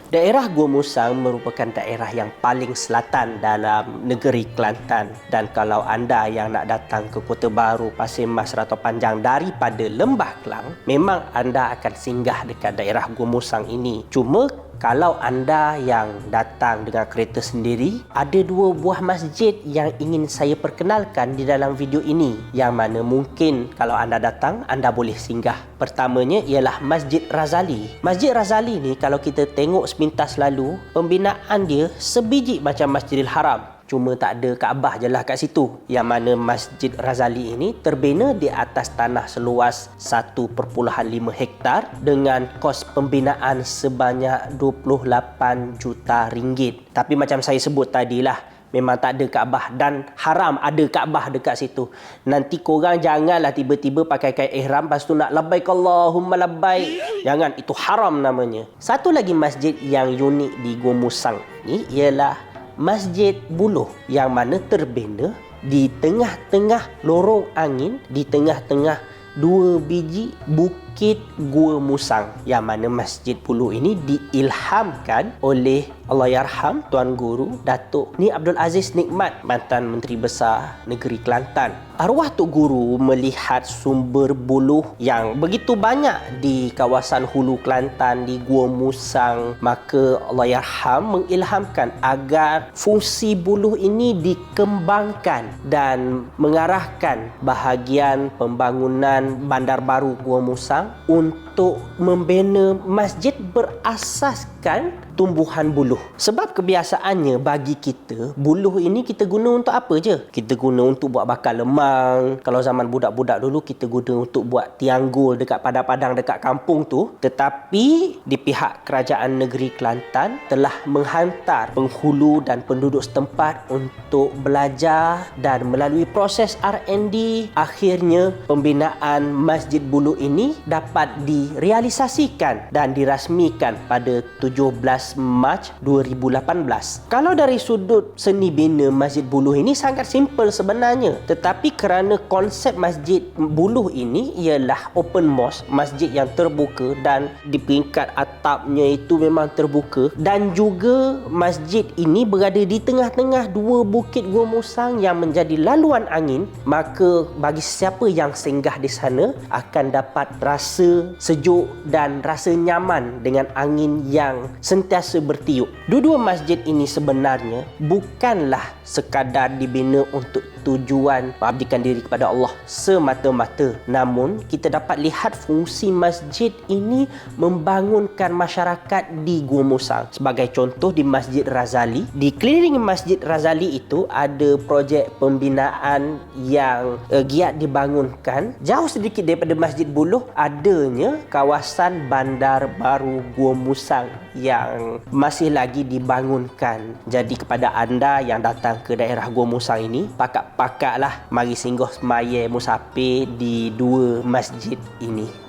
Daerah Gua Musang merupakan daerah yang paling selatan dalam negeri Kelantan, dan kalau anda yang nak datang ke Kota Baru, Pasir Mas, Rantau Panjang daripada Lembah Kelang, memang anda akan singgah dekat daerah Gua Musang ini. Cuma kalau anda yang datang dengan kereta sendiri, ada dua buah masjid yang ingin saya perkenalkan di dalam video ini, yang mana mungkin kalau anda datang, anda boleh singgah. Pertamanya ialah Masjid Razali. Masjid Razali ni kalau kita tengok sepintas lalu, pembinaan dia sebiji macam Masjidil Haram. Cuma tak ada Kaabah je lah kat situ. Yang mana Masjid Razali ini terbina di atas tanah seluas 1.5 hektar dengan kos pembinaan sebanyak 28 juta ringgit. Tapi macam saya sebut tadilah, memang tak ada Kaabah dan haram ada Kaabah dekat situ. Nanti korang janganlah tiba-tiba pakai kain ihram lepas tu nak labbaik Allahumma labbaik. Jangan, itu haram namanya. Satu lagi masjid yang unik di Gua Musang ni ialah Masjid Buluh, yang mana terbina di tengah-tengah lorong angin, di tengah-tengah dua biji bukit Gua Musang, yang mana Masjid Buluh ini diilhamkan oleh Allahyarham Tuan Guru Datuk Ni Abdul Aziz Nikmat, mantan Menteri Besar Negeri Kelantan. Arwah Tok Guru melihat sumber buluh yang begitu banyak di kawasan hulu Kelantan, di Gua Musang, maka Allahyarham mengilhamkan agar fungsi buluh ini dikembangkan dan mengarahkan bahagian pembangunan bandar baru Gua Musang untuk membina masjid berasaskan tumbuhan buluh. Sebab kebiasaannya bagi kita, buluh ini kita guna untuk apa je? Kita guna untuk buat bakar lemang. Kalau zaman budak-budak dulu, kita guna untuk buat tianggul dekat padang-padang dekat kampung tu. Tetapi di pihak kerajaan negeri Kelantan telah menghantar penghulu dan penduduk setempat untuk belajar, dan melalui proses R&D, akhirnya pembinaan Masjid Buluh ini dapat direalisasikan dan dirasmikan pada 17 Mac 2018. Kalau dari sudut seni bina Masjid Buluh ini sangat simple sebenarnya, tetapi kerana konsep Masjid Buluh ini ialah open mosque, masjid yang terbuka, dan di peringkat atapnya itu memang terbuka, dan juga masjid ini berada di tengah-tengah dua bukit Gua Musang yang menjadi laluan angin, maka bagi siapa yang singgah di sana akan dapat rasa sejuk dan rasa nyaman dengan angin yang sentiasa bertiup. Dua-dua masjid ini sebenarnya bukanlah sekadar dibina untuk tujuan mengabdikan diri kepada Allah semata-mata. Namun, kita dapat lihat fungsi masjid ini membangunkan masyarakat di Gua Musang. Sebagai contoh, di Masjid Razali, di keliling Masjid Razali itu ada projek pembinaan yang giat dibangunkan. Jauh sedikit daripada Masjid Buluh adanya kawasan bandar baru Gua Musang yang masih lagi dibangunkan. Jadi kepada anda yang datang ke daerah Gua Musang ini, pakak-pakaklah mari singgah semaya musafir di dua masjid ini.